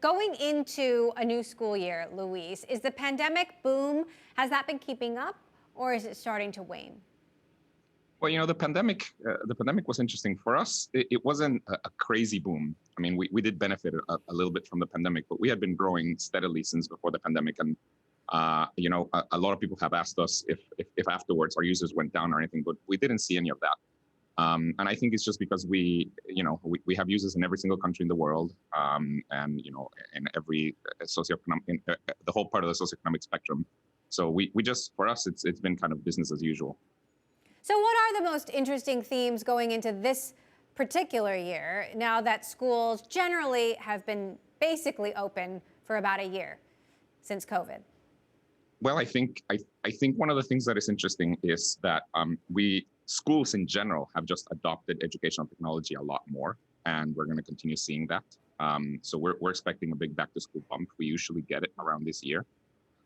Going into a new school year, Luis, is the pandemic boom, has that been keeping up or is it starting to wane? Well, the pandemic was interesting for us. It wasn't a crazy boom. I mean, we did benefit a little bit from the pandemic, but we had been growing steadily since before the pandemic. And, a lot of people have asked us if afterwards our users went down or anything, but we didn't see any of that. And I think it's just because we have users in every single country in the world, and in every socioeconomic, the whole part of the socioeconomic spectrum. So we just, for us, it's been kind of business as usual. So what are the most interesting themes going into this particular year now that schools generally have been basically open for about a year since COVID? Well, I think one of the things that is interesting is that we schools in general have just adopted educational technology a lot more, and we're going to continue seeing that. So we're expecting a big back to school bump. We usually get it around this year.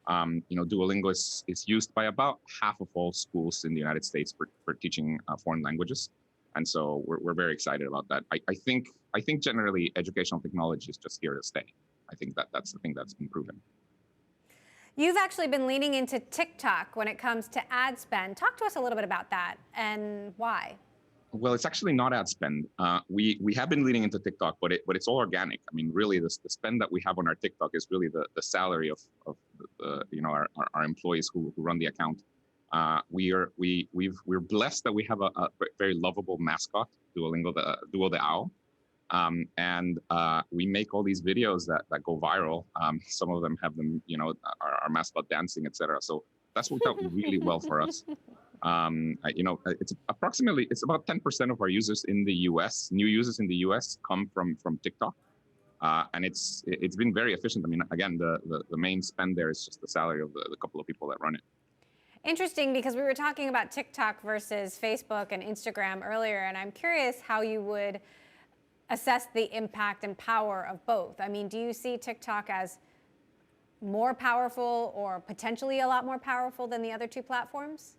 Duolingo is used by about half of all schools in the United States for teaching foreign languages, and so we're very excited about that. I think generally educational technology is just here to stay. I think that's the thing that's been proven. You've actually been leaning into TikTok when it comes to ad spend. Talk to us a little bit about that and why. Well, it's actually not ad spend. We have been leaning into TikTok, but it's all organic. I mean, really, the spend that we have on our TikTok is really the salary of our employees who run the account. We're blessed that we have a very lovable mascot, Duolingo, the Duo the Owl. And we make all these videos that go viral. Some of them have our mascot dancing, etc. So that's worked out really well for us. It's about 10% of our users in the U.S., new users in the U.S. come from TikTok, and it's been very efficient. I mean, again, the main spend there is just the salary of the couple of people that run it. Interesting, because we were talking about TikTok versus Facebook and Instagram earlier, and I'm curious how you would assess the impact and power of both. I mean, do you see TikTok as more powerful or potentially a lot more powerful than the other two platforms?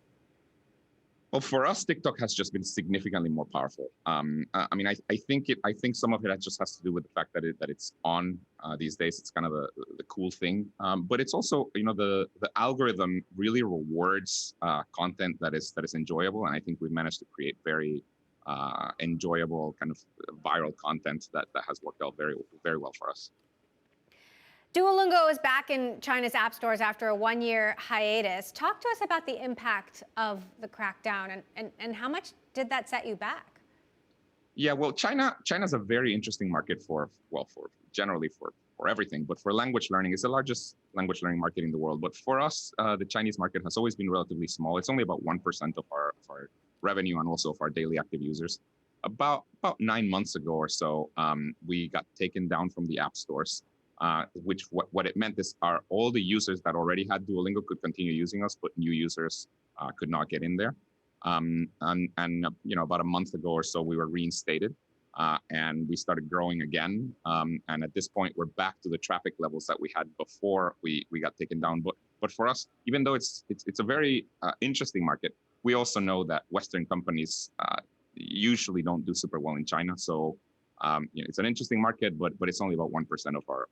Well, for us, TikTok has just been significantly more powerful. I think some of it just has to do with the fact that it's on these days. It's kind of the cool thing, but it's also the algorithm really rewards content that is enjoyable, and I think we've managed to create very enjoyable kind of viral content that has worked out very, very well for us. Duolingo is back in China's app stores after a one-year hiatus. Talk to us about the impact of the crackdown and how much did that set you back? Yeah, well, China's a very interesting market for generally for everything, but for language learning, it's the largest language learning market in the world. But for us, the Chinese market has always been relatively small. It's only about 1% of our revenue and also of our daily active users. About 9 months ago or so, we got taken down from the app stores. What it meant is all the users that already had Duolingo could continue using us, but new users could not get in there. About a month ago or so, we were reinstated, and we started growing again. And at this point, we're back to the traffic levels that we had before we got taken down. But for us, even though it's a very interesting market, we also know that Western companies usually don't do super well in China. So it's an interesting market, but it's only about 1% of our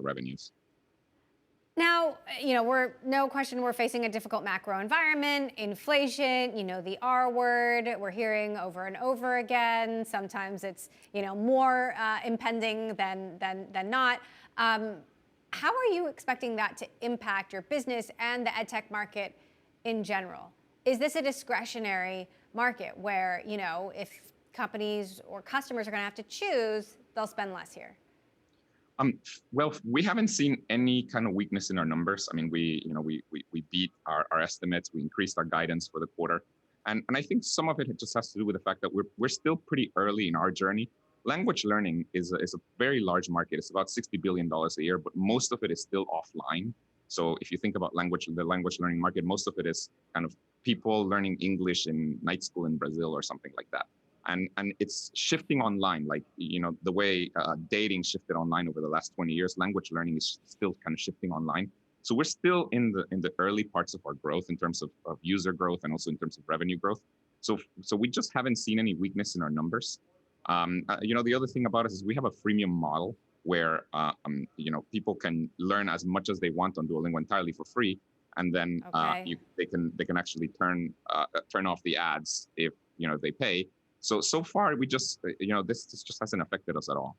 revenues. Now, no question we're facing a difficult macro environment, inflation, the R word we're hearing over and over again. Sometimes it's, more impending than not. How are you expecting that to impact your business and the EdTech market in general? Is this a discretionary market where, if companies or customers are going to have to choose, they'll spend less here? Well, we haven't seen any kind of weakness in our numbers. I mean, we beat our estimates. We increased our guidance for the quarter, and I think some of it just has to do with the fact that we're still pretty early in our journey. Language learning is a very large market. It's about $60 billion a year, but most of it is still offline. So if you think about the language learning market, most of it is kind of people learning English in night school in Brazil or something like that. And it's shifting online, like, the way dating shifted online over the last 20 years, language learning is still kind of shifting online. So we're still in the early parts of our growth in terms of user growth and also in terms of revenue growth. So we just haven't seen any weakness in our numbers. The other thing about us is we have a freemium model. where people can learn as much as they want on Duolingo entirely for free, and then Okay. they can actually turn off the ads if they pay. So far we just this just hasn't affected us at all.